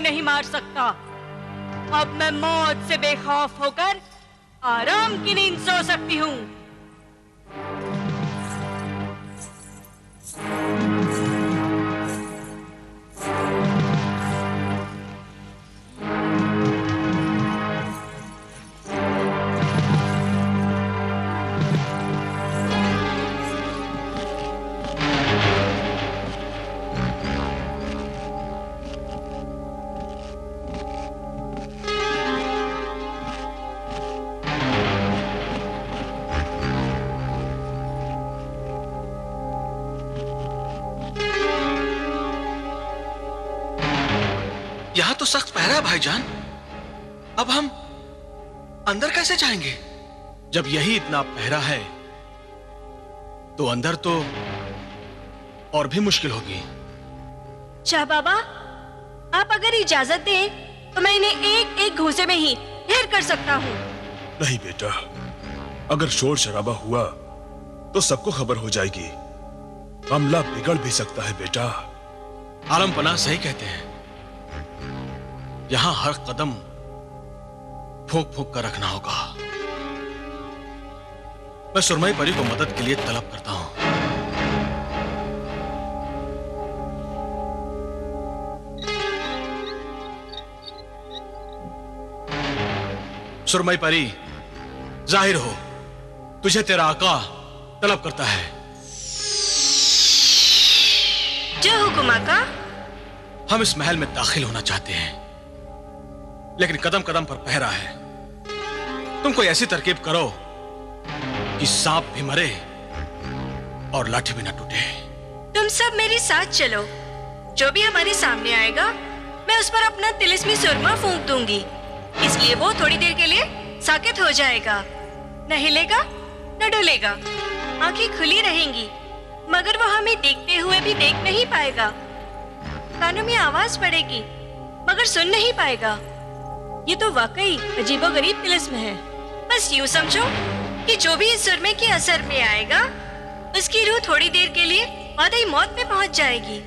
नहीं मार सकता। अब मैं मौत से बेखौफ होकर आराम की नींद सो सकती हूँ। यहाँ तो सख्त पहरा है भाईजान। अब हम अंदर कैसे जाएंगे? जब यही इतना पहरा है तो अंदर तो और भी मुश्किल होगी। शाह बाबा, आप अगर इजाजत दें तो मैं इन्हें एक एक घूंसे में ही ढेर कर सकता हूँ। नहीं बेटा, अगर शोर शराबा हुआ तो सबको खबर हो जाएगी। मामला बिगड़ भी सकता है बेटा। आलम पनाह सही कहते हैं, यहां हर कदम फूंक फूंक कर रखना होगा। मैं सुरमई परी को मदद के लिए तलब करता हूं। सुरमई परी, जाहिर हो तुझे तेरा आका तलब करता है। जो हुकुम आका। हम इस महल में दाखिल होना चाहते हैं, लेकिन कदम कदम पर पहरा है। तुम कोई ऐसी तरकीब करो कि सांप भी मरे और लाठी भी ना टूटे। तुम सब मेरे साथ चलो। जो भी हमारे सामने आएगा मैं उस पर अपना तिलिस्मी सुरमा फूंक दूंगी, इसलिए वो थोड़ी देर के लिए साकित हो जाएगा। न हिलेगा न डुलेगा, आंखें खुली रहेंगी, मगर वो हमें देखते हुए भी देख नहीं पाएगा। कानों में आवाज पड़ेगी मगर सुन नहीं पाएगा। ये तो वाकई अजीबोगरीब तिलिस्म है। बस यूं समझो कि जो भी इस सुरमे के असर में आएगा उसकी रूह थोड़ी देर के लिए वादई मौत में पहुंच जाएगी।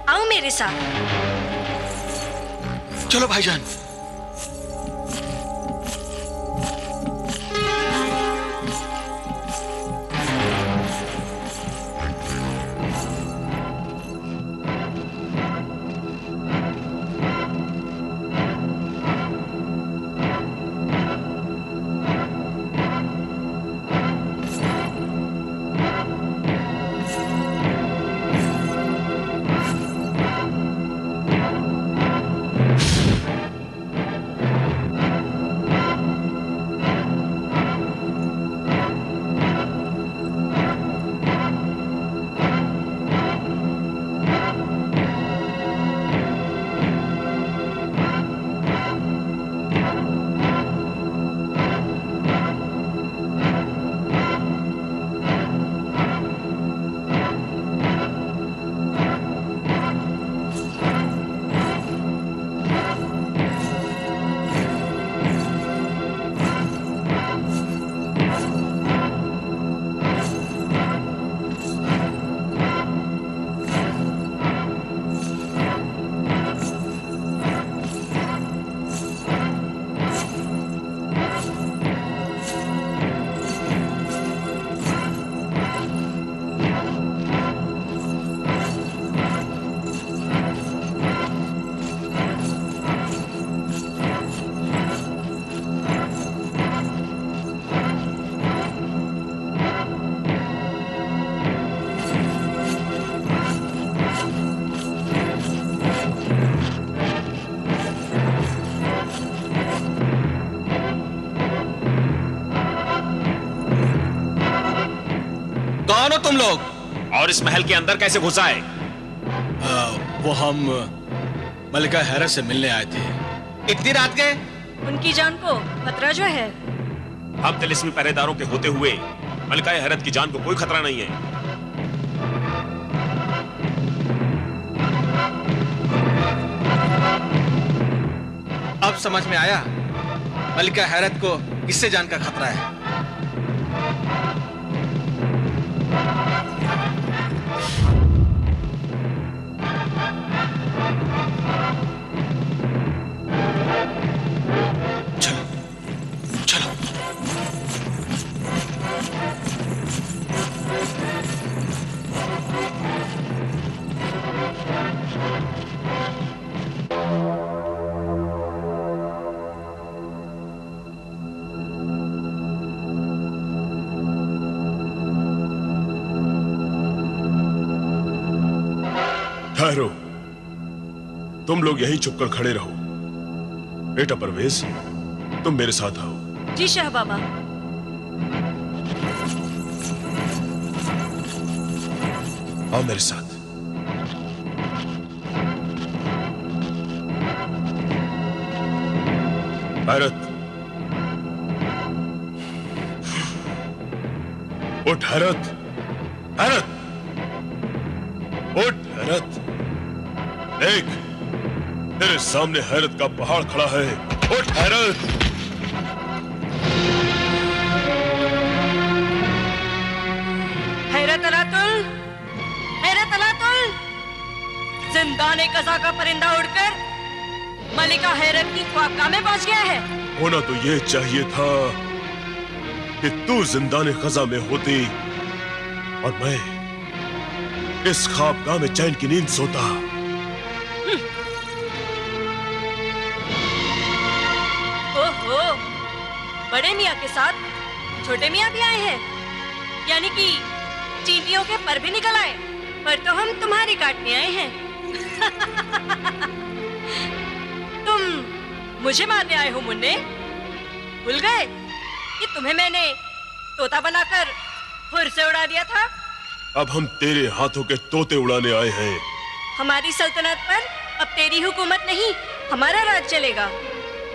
आओ मेरे साथ। चलो भाईजान। कौन हो तुम लोग? और इस महल के अंदर कैसे घुसा है? वो हम मलिका हैरत से मिलने आए थे। इतनी रात के? उनकी जान को खतरा जो है। हम तिलिस्मी पहरेदारों के होते हुए मलिका हैरत की जान को कोई खतरा नहीं है। अब समझ में आया। मलिका हैरत को किससे जान का खतरा है? चलो चलो। ठहरो, तुम लोग यहीं चुपकर खड़े रहो। बेटा परवेज, तुम मेरे साथ आओ। जी शाह बाबा। आओ मेरे साथ। हैरत, उठ हैरत, हैरत, उठ हैरत। देख, तेरे सामने हैरत का पहाड़ खड़ा है। उठ हैरत। हैरत अलातुल, हैरत अलातुल, जिंदाने कज़ा का परिंदा उड़कर मलिका हैरत की ख्वाबगाह में पहुंच गया है। होना तो ये चाहिए था कि तू जिंदाने खजा में होती और मैं इस ख्वाबगाह में चैन की नींद सोता। ओहो, बड़े मियाँ के साथ छोटे मियाँ भी आए हैं, यानी कि चींटियों के पर भी निकल आए। पर तो हम तुम्हारी काटने आए हैं। तुम मुझे मारने आए हो मुन्ने? भूल गए कि तुम्हें मैंने तोता बनाकर फुर से उड़ा दिया था? अब हम तेरे हाथों के तोते उड़ाने आए हैं। हमारी सल्तनत पर अब तेरी हुकूमत नहीं, हमारा राज चलेगा।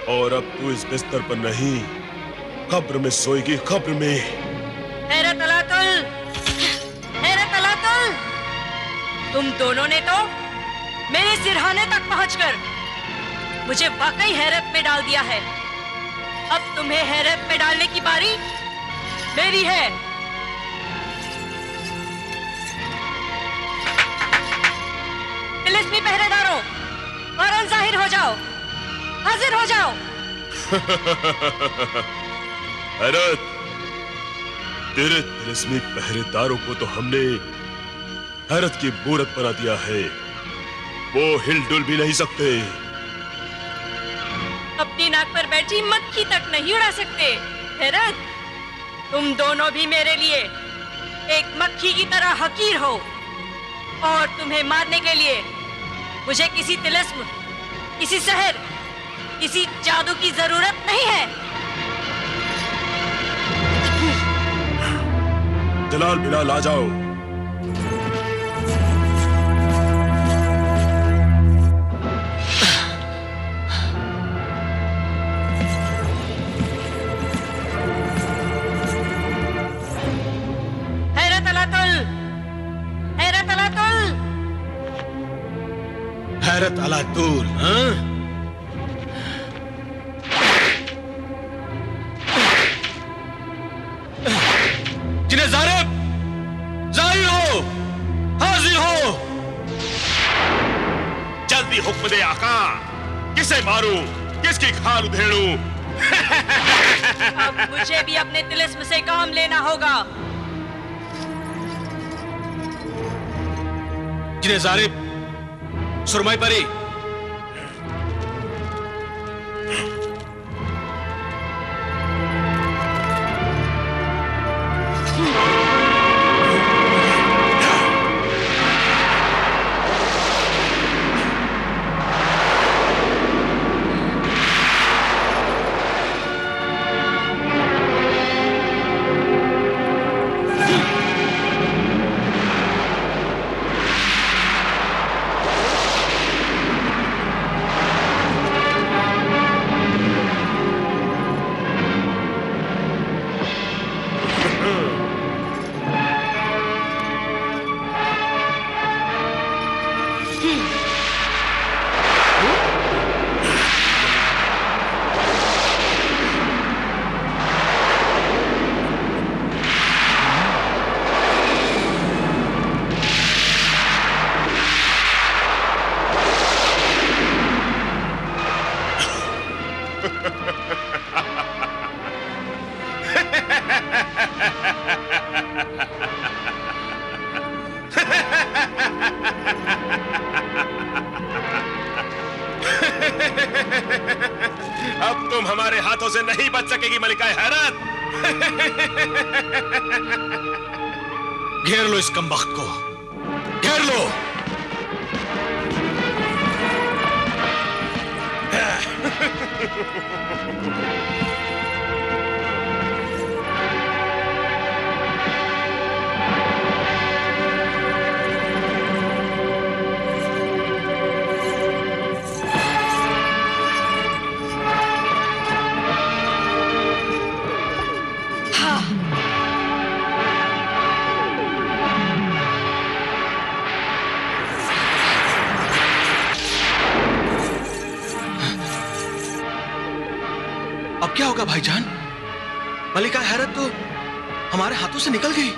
और अब तू इस बिस्तर पर नहीं, कब्र में सोएगी, कब्र में। हैरत अलातुल, हैरत अलातुल, तुम दोनों ने तो मेरे सिरहाने तक पहुंचकर मुझे वाकई हैरत में डाल दिया है। अब तुम्हें हैरत में डालने की बारी मेरी है। तिलिस्मी पहरेदारों, फौरन जाहिर हो जाओ, हाजिर हो जाओ। हैरत, तेरे तिलिस्मी पहरेदारों को तो हमने हैरत की मूरत बना दिया है। वो हिलडुल भी नहीं सकते। अपनी नाक पर बैठी मक्खी तक नहीं उड़ा सकते। हैरत, तुम दोनों भी मेरे लिए एक मक्खी की तरह हकीर हो, और तुम्हें मारने के लिए मुझे किसी तिलिस्म, किसी सहर, किसी जादू की जरूरत नहीं है। जलाल बिलाल आ जाओ। हैरत अलातुल, हैरत अलातुल, हैरत अलातुल, हाँ? जिन्हें जारिब, जाहिर हो, हाजिर हो। जल्दी हुक्म दे आका, किसे मारूं, किसकी खाल उधेड़ूं? अब मुझे भी अपने तिलिस्म से काम लेना होगा। जिन्हें जारिब, सुरमई परी, हाथों से नहीं बच सकेगी मलिका हैरत। घेर लो इस कमबख्त को, घेर लो। अब क्या होगा भाईजान? मलिका हैरत तो हमारे हाथों से निकल गई।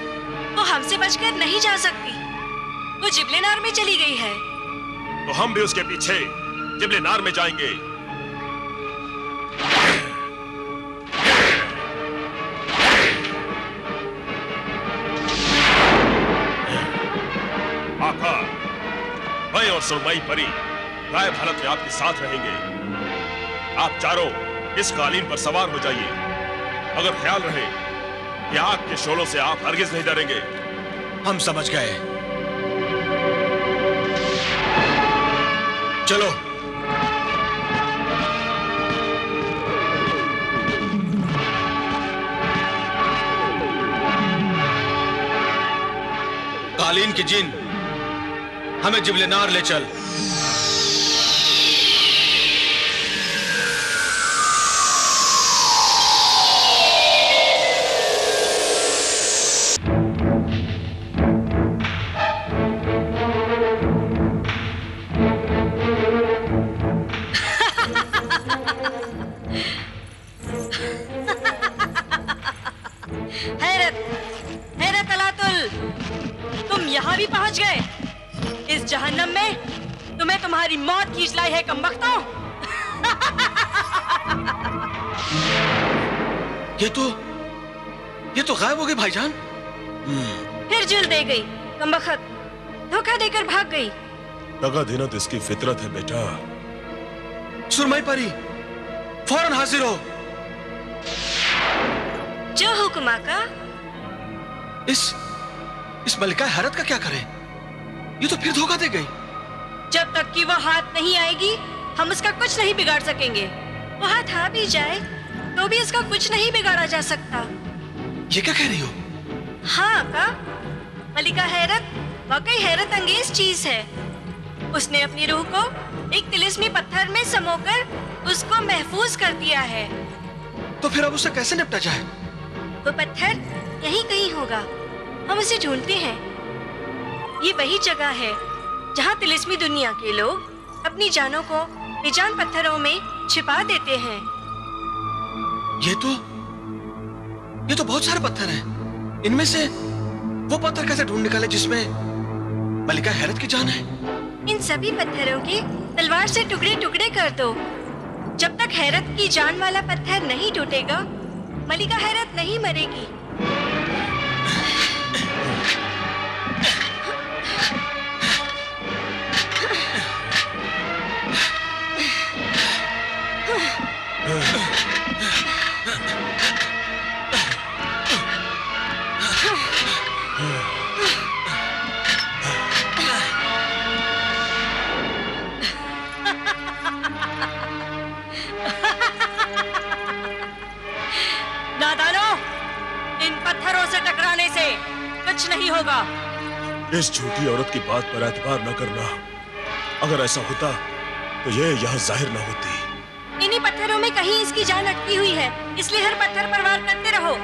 वो हमसे बचकर नहीं जा सकती। वो जिबलेनार में चली गई है। तो हम भी उसके पीछे जिबलेनार में जाएंगे। आका, मैं और सुरमई परी गायब हालत में आपके साथ रहेंगे। आप चारों इस कालीन पर सवार हो जाइए। अगर ख्याल रहे कि आग के शोलों से आप हरगिज नहीं डरेंगे। हम समझ गए। चलो। कालीन की जिन, हमें जिबलेनार ले चल। हैरत, हैरत अलातुल, तुम यहाँ भी पहुँच गए। इस जहन्नम में तुम्हें तुम्हारी मौत खींच लाई है कमबख्तों। ये तो गायब हो गए भाईजान। फिर जुल दे गई कमबख्त, धोखा देकर भाग गई। दगा देना तो इसकी फितरत है बेटा। सुरमई परी, फौरन हाजिर हो। जो हुक्म आका। इस मलिका हैरत का क्या करें? ये तो फिर धोखा दे गई। जब तक कि वो हाथ नहीं आएगी, हम उसका कुछ नहीं बिगाड़ सकेंगे। वो हाथ आ भी जाए तो भी इसका कुछ नहीं बिगाड़ा जा सकता। ये क्या कह रही हो? हाँ आका, मलिका हैरत वाकई हैरत अंगेज चीज है। उसने अपनी रूह को एक तिलिस्मी पत्थर में समोकर उसको महफूज कर दिया है। तो फिर अब उसे कैसे निपटा जाए? वो पत्थर यहीं कहीं होगा। हम उसे ढूंढते हैं। ये वही जगह है जहाँ तिलिस्मी दुनिया के लोग अपनी जानों को बेजान पत्थरों में छिपा देते हैं। ये तो बहुत सारे पत्थर हैं। इनमें से वो पत्थर कैसे ढूंढ निकाले जिसमें मलिका हैरत की जान है? इन सभी पत्थरों के तलवार से टुकड़े टुकड़े कर दो। जब तक हैरत की जान वाला पत्थर नहीं टूटेगा, मलिका हैरत नहीं मरेगी। नादानो, इन पत्थरों से टकराने से कुछ नहीं होगा। इस झूठी औरत की बात पर एतबार न करना। अगर ऐसा होता तो ये यहाँ जाहिर न होती। इन्हीं पत्थरों में कहीं इसकी जान अटकी हुई है, इसलिए हर पत्थर पर वार करते रहो।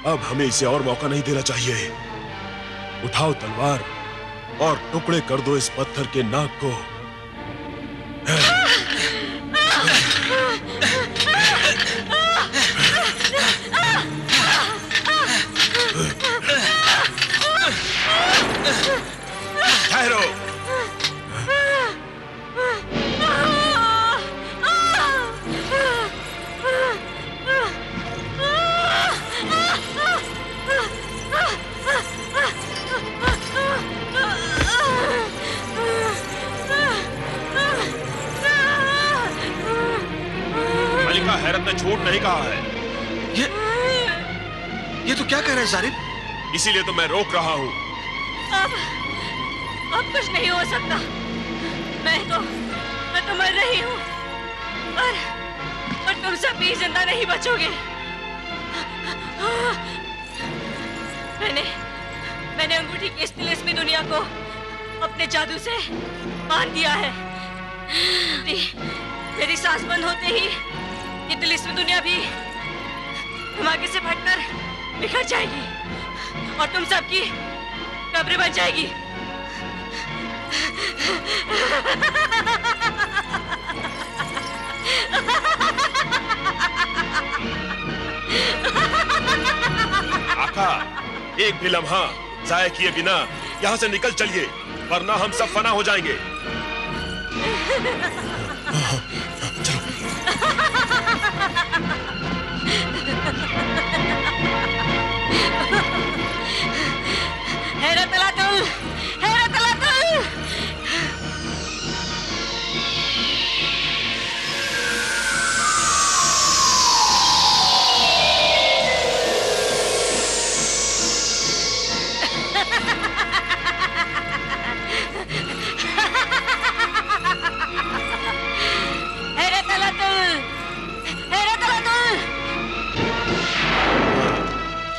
अब हमें इसे और मौका नहीं देना चाहिए। उठाओ तलवार और टुकड़े कर दो इस पत्थर के नाग को। ठहरो। मलिका हैरत ने झूठ नहीं कहा है। ये तो क्या कह रहे हैं जारिब? इसीलिए तो मैं रोक रहा हूं। अब कुछ नहीं हो सकता। मैं तो मर रही हूँ और तुम सब भी जिंदा नहीं बचोगे। मैंने अंगूठी की इस तिलिस्मी दुनिया को अपने जादू से बांध दिया है। मेरी सांस बंद होते ही ये तिलिस्मी दुनिया भी धमाके से फटकर बिखर जाएगी और तुम सबकी कब्र बन जाएगी। आका, एक भी लम्हा जाया किए बिना यहाँ से निकल चलिए, वरना हम सब फना हो जाएंगे।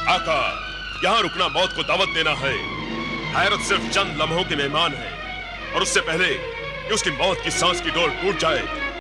आका, यहाँ रुकना मौत को दावत देना है। हैरत सिर्फ चंद लम्हों के मेहमान है और उससे पहले कि उसकी मौत की सांस की डोर टूट जाए,